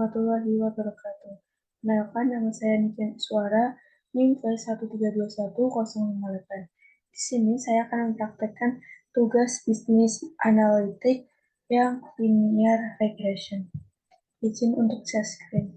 warahmatullahi wabarakatuh. Kenalkan, nama saya Niken Suara, NIM V1321058. Di sini saya akan mempraktekkan tugas bisnis analitik yang linear regression. Izin untuk share screen.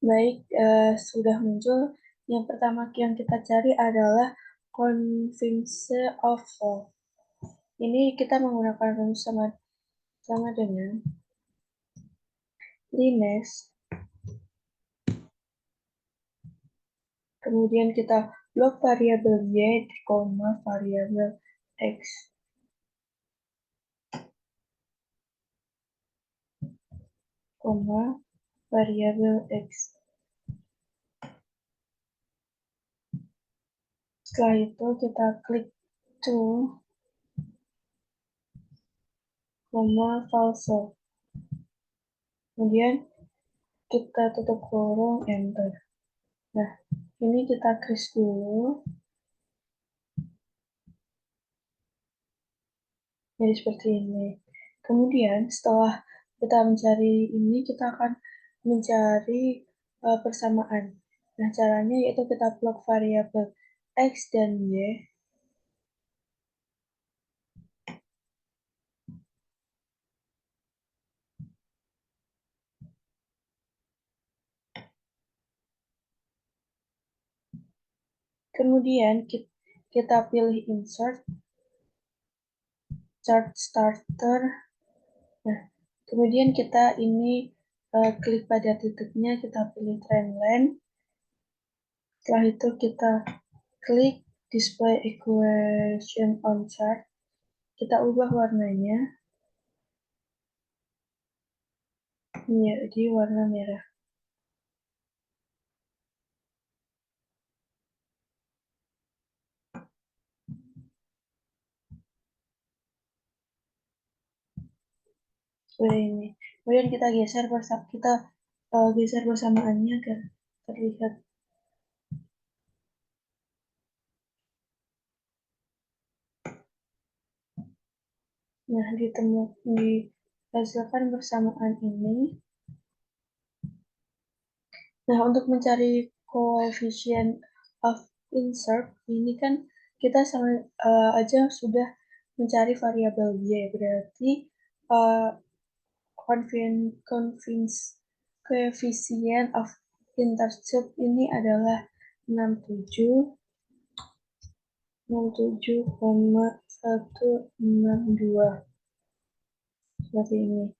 Baik, sudah muncul. Yang pertama yang kita cari adalah convince of law. Ini kita menggunakan rumus sama dengan Lines. Kemudian kita blok variabel y, variabel x. Variabel x. Setelah itu kita klik true, false. Kemudian kita tutup kurung, enter. Nah, ini kita kris dulu. Jadi seperti ini. Kemudian setelah kita mencari ini, kita akan mencari persamaan. Nah, caranya yaitu kita blok variabel x dan y. Kemudian kita pilih insert, chart starter. Nah, kemudian kita ini klik pada titiknya, kita pilih trendline. Setelah itu kita klik display equation on chart. Kita ubah warnanya. Jadi warna merah. Ini. Kemudian kita geser bersamaannya agar terlihat. Nah, dihasilkan bersamaan ini. Nah, untuk mencari coefficient of insert ini kan kita sama aja sudah mencari variabel y, berarti coefficient of intercept ini adalah 67,162 seperti ini.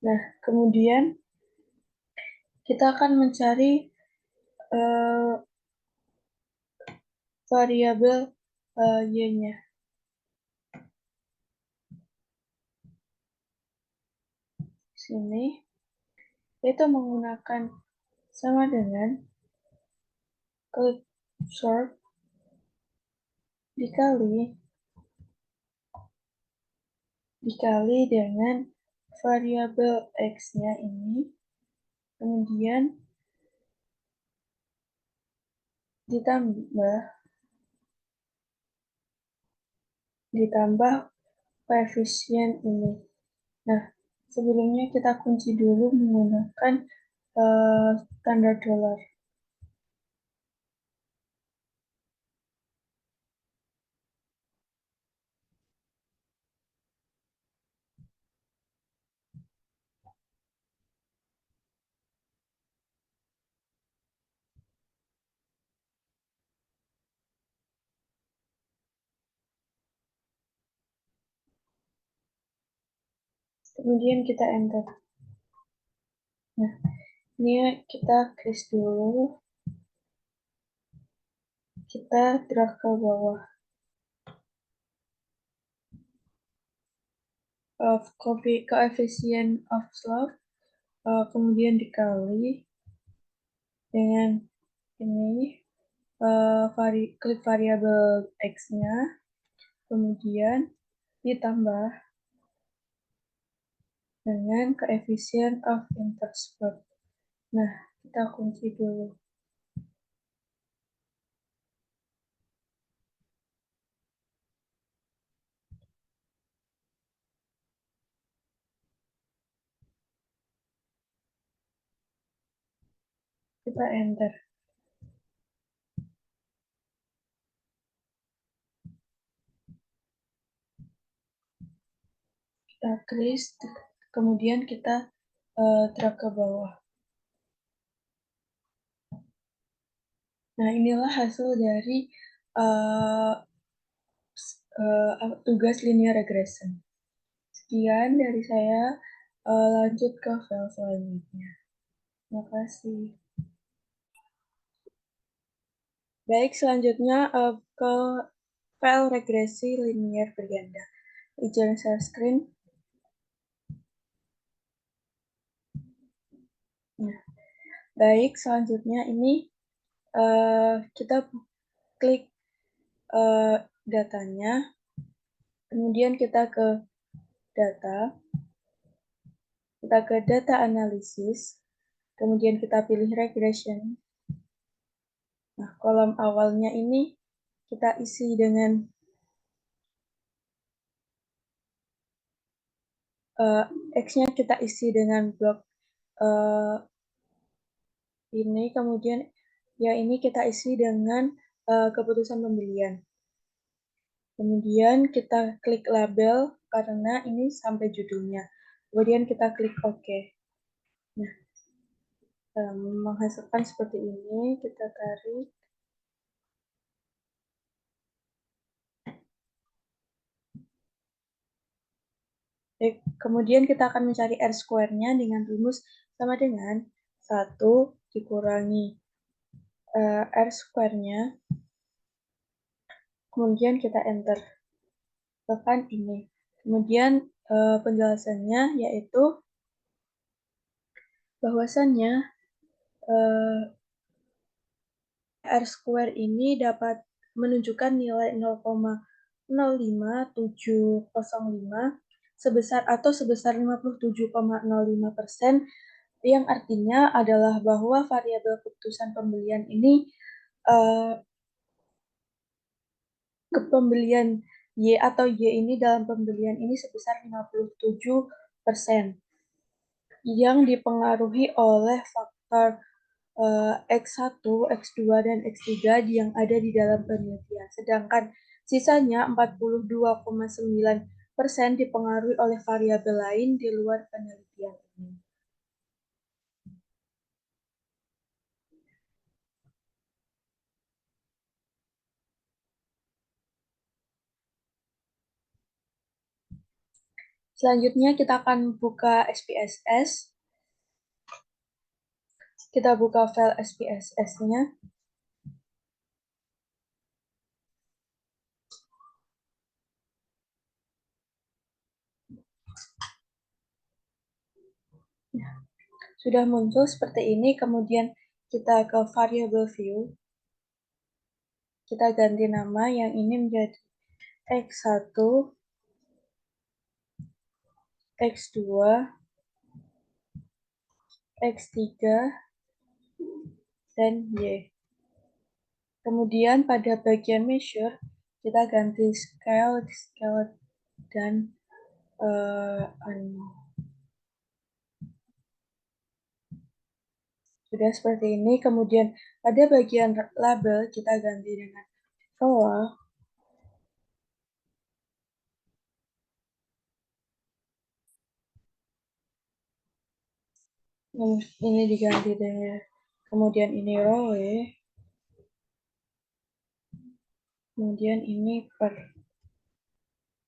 Nah, kemudian kita akan mencari variabel y-nya. Sini itu menggunakan sama dengan klik sort dikali dengan variabel x-nya ini, kemudian ditambah koefisien ini. Nah, sebelumnya kita kunci dulu menggunakan tanda dolar. Kemudian kita enter. Nah, ini kita kris dulu. Kita drag ke bawah. Coefficient of slope, kemudian dikali dengan ini, klik variabel x-nya, kemudian ditambah dengan coefficient of intercept. Nah, kita kunci dulu. Kita enter. Kita klik, kemudian kita drag ke bawah. Nah, inilah hasil dari tugas linear regression. Sekian dari saya, lanjut ke file selanjutnya. Terima kasih. Baik, selanjutnya ke file regresi linear berganda. Izin share screen. Nah, baik, selanjutnya ini kita klik datanya, kemudian kita ke data, kita ke data analisis, kemudian kita pilih regression. Nah, kolom awalnya ini kita isi dengan X-nya kita isi dengan blok ini, kemudian ya ini kita isi dengan keputusan pembelian. Kemudian kita klik label karena ini sampai judulnya. Kemudian kita klik OK. Nah, menghasilkan seperti ini, kita tarik. Kemudian kita akan mencari R-square-nya dengan rumus sama dengan 1 dikurangi R-square-nya. Kemudian kita enter. Tekan ini. Kemudian penjelasannya yaitu bahwasannya R-square ini dapat menunjukkan nilai 0,05705 sebesar 57,05%, yang artinya adalah bahwa variabel keputusan pembelian ini pembelian Y atau Y ini dalam pembelian ini sebesar 57% yang dipengaruhi oleh faktor X1, X2, dan X3 yang ada di dalam penelitian. Sedangkan sisanya 42,9% dipengaruhi oleh variabel lain di luar penelitian ini. Selanjutnya kita akan buka SPSS. Kita buka file SPSS-nya. Sudah muncul seperti ini, kemudian kita ke variable view. Kita ganti nama yang ini menjadi X1, X2, X3, dan Y. Kemudian pada bagian measure, kita ganti scale, dan sudah seperti ini. Kemudian pada bagian label, kita ganti dengan row. Ini diganti dengan, kemudian ini row, kemudian ini per,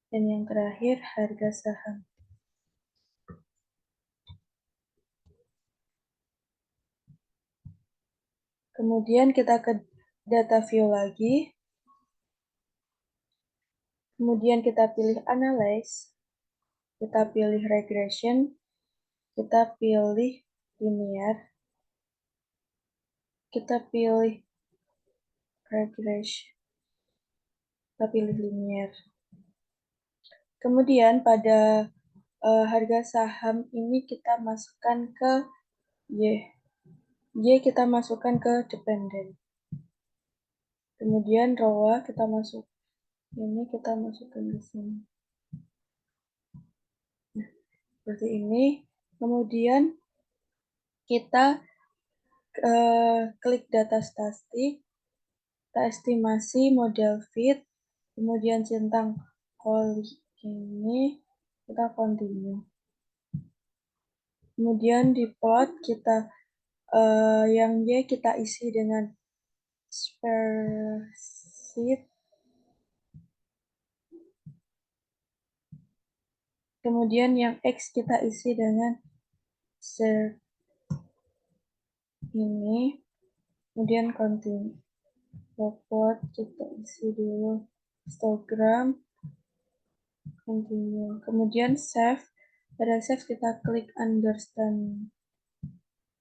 dan yang terakhir harga saham. Kemudian kita ke data view lagi. Kemudian kita pilih analyze. Kita pilih regression. Kita pilih linear. Kita pilih regression. Kita pilih linear. Kemudian pada harga saham ini kita masukkan ke Y. Y kita masukkan ke dependent. Kemudian row kita masuk. Ini kita masukkan ke sini. Nah, seperti ini. Kemudian kita klik data statistik, kita estimasi model fit, kemudian centang koli ini, kita continue. Kemudian di plot kita yang Y kita isi dengan spreadsheet. Kemudian yang X kita isi dengan share ini. Kemudian continue. Plot kita isi dulu histogram. Continue. Kemudian save. Pada save kita klik understand.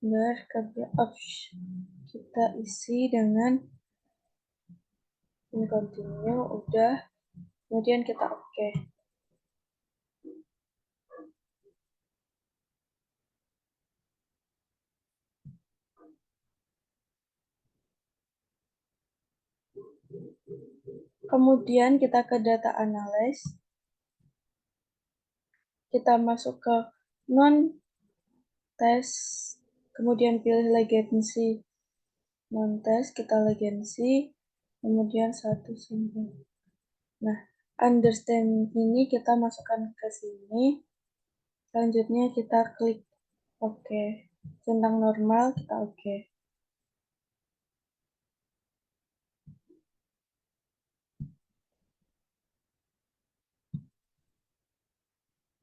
Kerja option kita isi dengan continue, udah, kemudian kita oke. Kemudian kita ke data analysis, kita masuk ke non test, kemudian pilih legacy non test, kita legacy, kemudian 1 sampai. Nah, understand ini kita masukkan ke sini. Selanjutnya kita klik oke. Centang normal kita oke.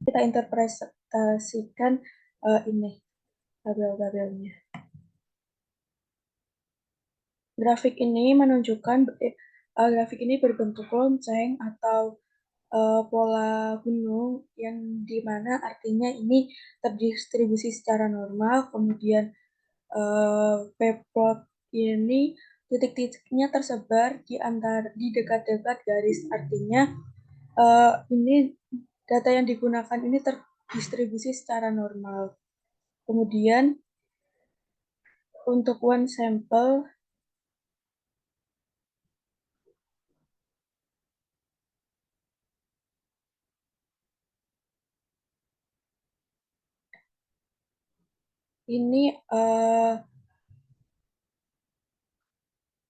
Kita interpretasikan ini tabel-tabelnya. Grafik ini menunjukkan grafik ini berbentuk lonceng atau pola gunung yang dimana artinya ini terdistribusi secara normal. Kemudian p-plot ini titik-titiknya tersebar di dekat-dekat garis, artinya ini data yang digunakan ini terdistribusi secara normal. Kemudian untuk one sample ini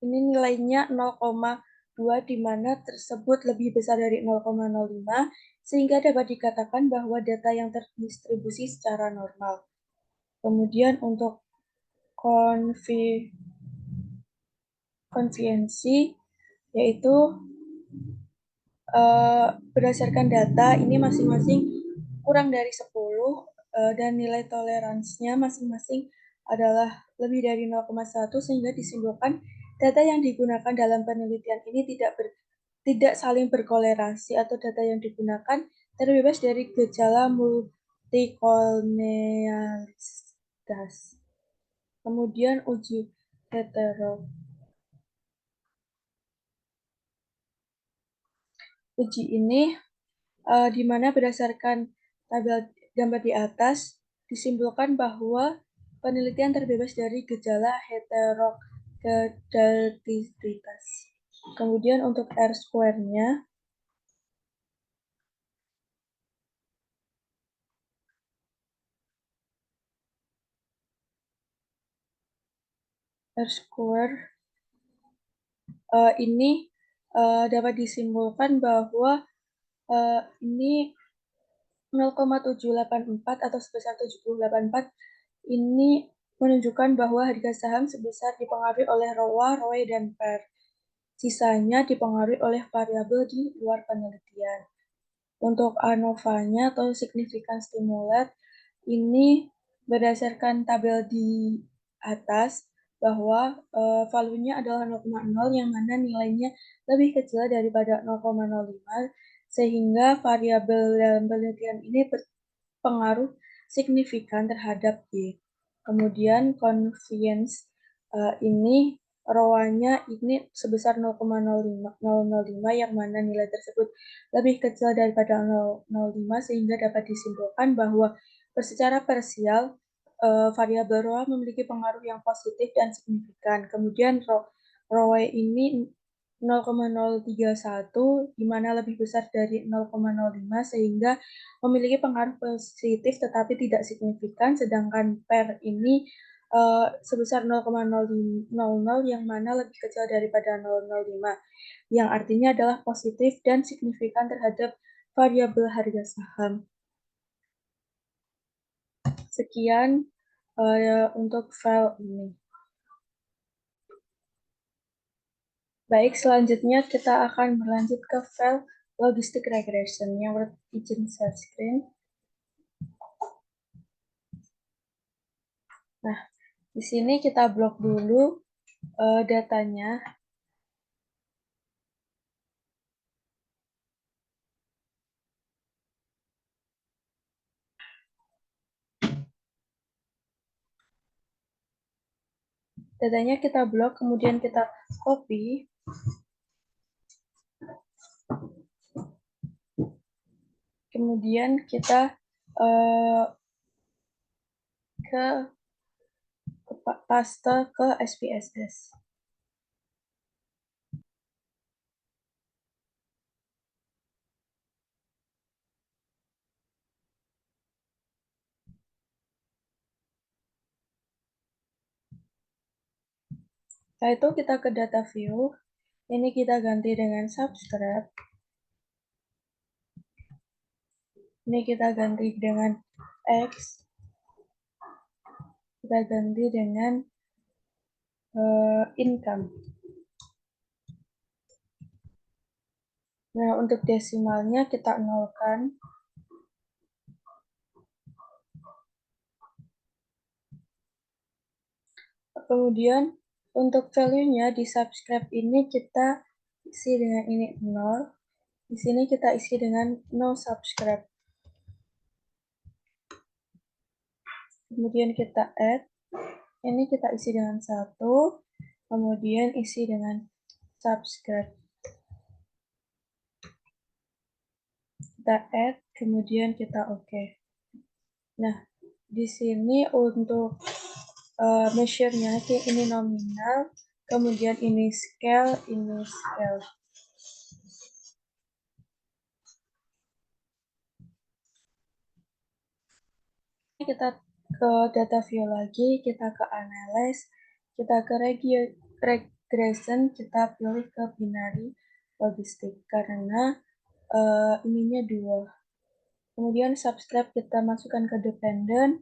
nilainya 0,2 di mana tersebut lebih besar dari 0,05 sehingga dapat dikatakan bahwa data yang terdistribusi secara normal. Kemudian untuk konvensi yaitu berdasarkan data ini masing-masing kurang dari 10 dan nilai toleransinya masing-masing adalah lebih dari 0,1 sehingga disimpulkan data yang digunakan dalam penelitian ini tidak saling berkolerasi atau data yang digunakan terbebas dari gejala multikolonialitas. Kemudian uji hetero. Uji ini di mana berdasarkan tabel gambar di atas disimpulkan bahwa penelitian terbebas dari gejala heterogeneititas. Kemudian untuk R-square-nya R-square ini dapat disimpulkan bahwa ini 0,784 atau sebesar 7084 ini menunjukkan bahwa harga saham sebesar dipengaruhi oleh ROA, ROE, dan PER. Sisanya dipengaruhi oleh variabel di luar penelitian. Untuk ANOVA-nya atau signifikan stimulat, ini berdasarkan tabel di atas bahwa value-nya adalah 0,0 yang mana nilainya lebih kecil daripada 0,05 sehingga variabel dalam penelitian ini berpengaruh signifikan terhadap Y. Kemudian convenience ini ROA-nya ini sebesar 0,005 yang mana nilai tersebut lebih kecil daripada 0,05 sehingga dapat disimpulkan bahwa secara parsial variabel ROA memiliki pengaruh yang positif dan signifikan. Kemudian ROE ini 0,031 di mana lebih besar dari 0,05 sehingga memiliki pengaruh positif tetapi tidak signifikan, sedangkan PER ini sebesar 0,00 yang mana lebih kecil daripada 0,05, yang artinya adalah positif dan signifikan terhadap variabel harga saham. Sekian untuk file ini. Baik, selanjutnya kita akan berlanjut ke file logistic regression yang izin share screen. Nah, di sini kita blok dulu datanya. Datanya kita blok, kemudian kita copy. Kemudian kita paste ke SPSS. Setelah itu kita ke data view. Ini kita ganti dengan subscribe. Ini kita ganti dengan X. Kita ganti dengan income. Nah, untuk desimalnya kita nolkan. Kemudian untuk value-nya di subscribe ini kita isi dengan ini 0. Di sini kita isi dengan no subscribe. Kemudian kita add. Ini kita isi dengan 1. Kemudian isi dengan subscribe. Kita add, kemudian kita oke. Nah, di sini untuk measure-nya ini nominal, kemudian ini scale, ini scale. Kita ke data view lagi, kita ke analyze, kita ke regression, kita pilih ke binary logistik karena ininya 2. Kemudian subscribe kita masukkan ke dependent,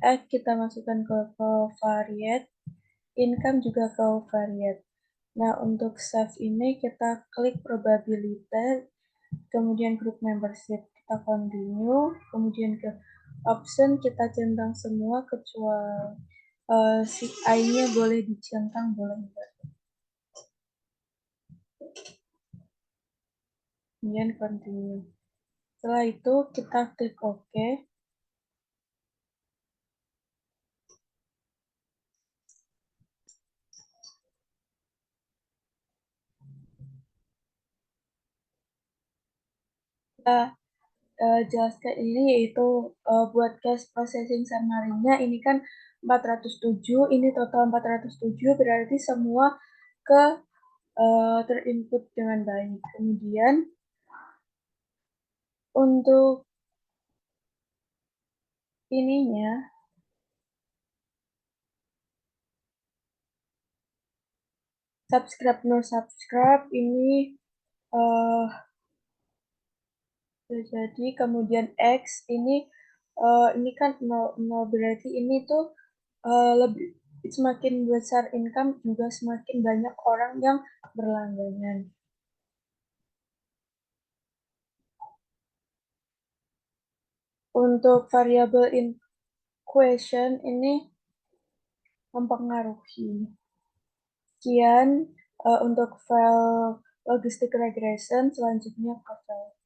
add kita masukkan ke covariate, income juga ke covariate. Nah, untuk save ini kita klik probability, kemudian group membership, kita continue, kemudian ke option kita centang semua kecuali si I-nya boleh dicentang, boleh enggak. Kemudian continue. Setelah itu kita klik OK. Kita jelaskan ini yaitu buat cash processing summary-nya ini kan 407, ini total 407 berarti semua terinput dengan baik. Kemudian untuk ininya subscribe no subscribe ini jadi kemudian X ini kan 0 berarti ini tuh lebih semakin besar income juga semakin banyak orang yang berlangganan. Untuk variabel in question ini mempengaruhi. Sekian untuk file logistic regression, selanjutnya ke file.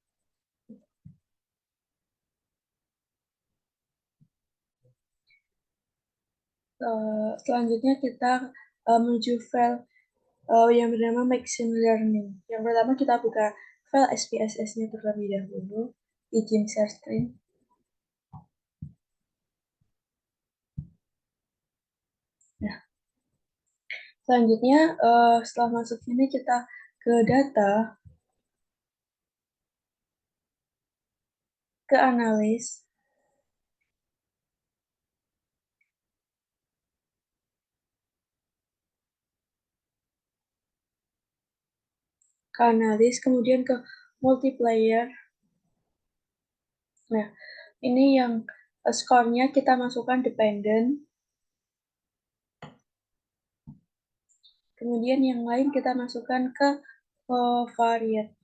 Selanjutnya kita menuju file yang bernama machine learning. Yang pertama kita buka file SPSS-nya terlebih dahulu. Izin share screen. Nah, selanjutnya setelah masuk sini kita ke data, ke analis, ke analis, kemudian ke multiplayer. Nah, ini yang skornya kita masukkan dependent. Kemudian yang lain kita masukkan ke variate.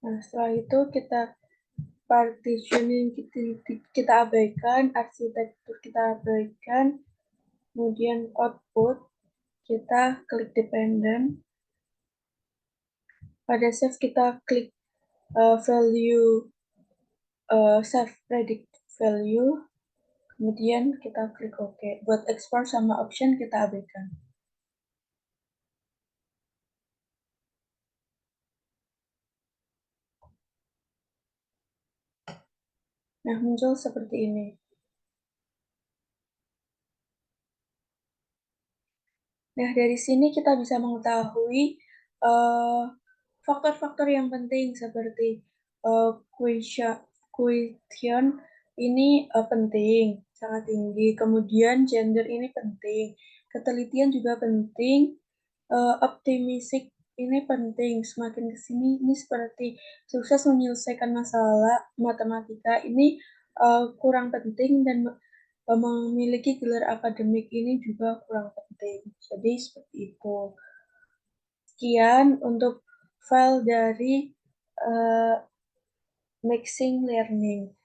Nah, setelah itu kita partitioning kita abaikan, arsitektur kita abaikan, kemudian output kita klik dependent. Pada save kita klik value save predict value, kemudian kita klik OK. Buat export sama option kita abaikan. Nah, muncul seperti ini. Nah, dari sini kita bisa mengetahui faktor-faktor yang penting seperti quotient ini penting, sangat tinggi. Kemudian gender ini penting, ketelitian juga penting, optimistic ini penting. Semakin ke sini ini seperti sukses menyelesaikan masalah matematika ini kurang penting dan memiliki gelar akademik ini juga kurang penting. Jadi seperti itu. Sekian untuk file dari uh, mixing learning.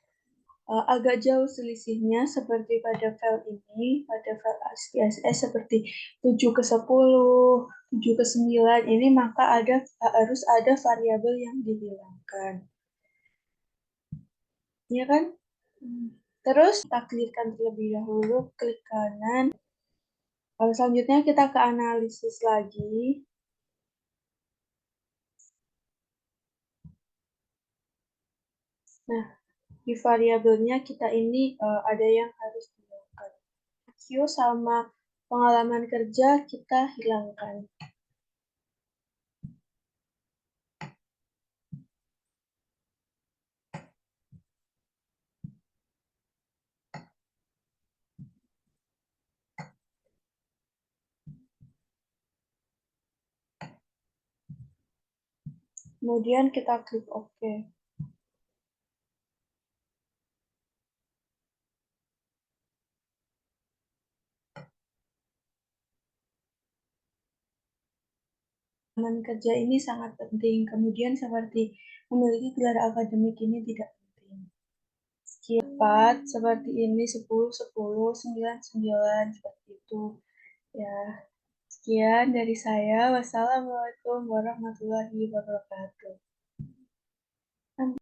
Agak jauh selisihnya seperti pada file ini, pada file SPSS seperti 7 ke 10, 7 ke 9 ini maka harus ada variabel yang dihilangkan. Ya kan? Terus kita klikkan terlebih dahulu, klik kanan. Lalu selanjutnya kita ke analisis lagi. Nah, di variabelnya kita ini ada yang harus dihilangkan. Q sama pengalaman kerja kita hilangkan. Kemudian kita klik OK. Pengalaman kerja ini sangat penting. Kemudian seperti memiliki gelar akademik ini tidak penting. Sekian 4, seperti ini 10, 10, 9, 9, seperti itu. Ya, sekian dari saya. Wassalamualaikum warahmatullahi wabarakatuh.